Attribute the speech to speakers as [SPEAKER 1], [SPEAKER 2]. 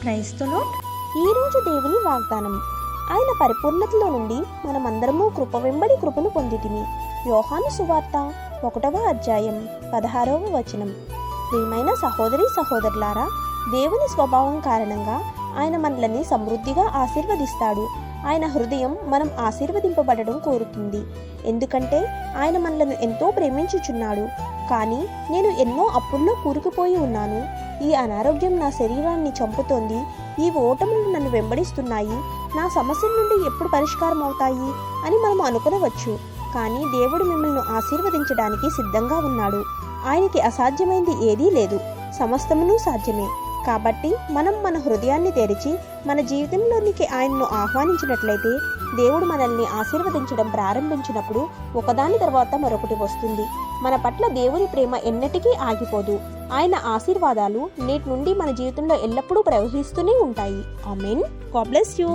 [SPEAKER 1] Praise the lord.
[SPEAKER 2] ఈరోజు దేవుని వాగ్దానం. ఆయన పరిపూర్ణతలో నుండి మనమందరము కృప వెంబడి కృపను పొందితిమి. యోహాను సువార్త 1వ అధ్యాయం 16వ వచనం. ప్రియమైన సహోదరి సహోదరులారా, దేవుని స్వభావం కారణంగా ఆయన మనల్ని సమృద్ధిగా ఆశీర్వదిస్తాడు. ఆయన హృదయం మనం ఆశీర్వదింపబడడం కోరుతుంది. ఎందుకంటే ఆయన మనలను ఎంతో ప్రేమించుచున్నాడు. కానీ నేను ఎన్నో అప్పుల్లో కూరుకుపోయి ఉన్నాను. ఈ అనారోగ్యం నా శరీరాన్ని చంపుతోంది. ఈ ఓటములు నన్ను వెంబడిస్తున్నాయి. నా సమస్యల నుండి ఎప్పుడు పరిష్కారం అవుతాయి అని మనం అనుకునవచ్చు. కానీ దేవుడు మిమ్మల్ని ఆశీర్వదించడానికి సిద్ధంగా ఉన్నాడు. ఆయనకి అసాధ్యమైంది ఏదీ లేదు. సమస్తమును సాధ్యమే. కాబట్టి మనం మన హృదయాన్ని తెరిచి మన జీవితంలోనికి ఆయనను ఆహ్వానించినట్లయితే దేవుడు మనల్ని ఆశీర్వదించడం ప్రారంభించినప్పుడు ఒకదాని తర్వాత మరొకటి వస్తుంది. మన పట్ల దేవుని ప్రేమ ఎన్నటికీ ఆగిపోదు. ఆయన ఆశీర్వాదాలు నేటి నుండి మన జీవితంలో ఎల్లప్పుడూ ప్రవహిస్తూనే ఉంటాయి. ఆమేన్. God bless you.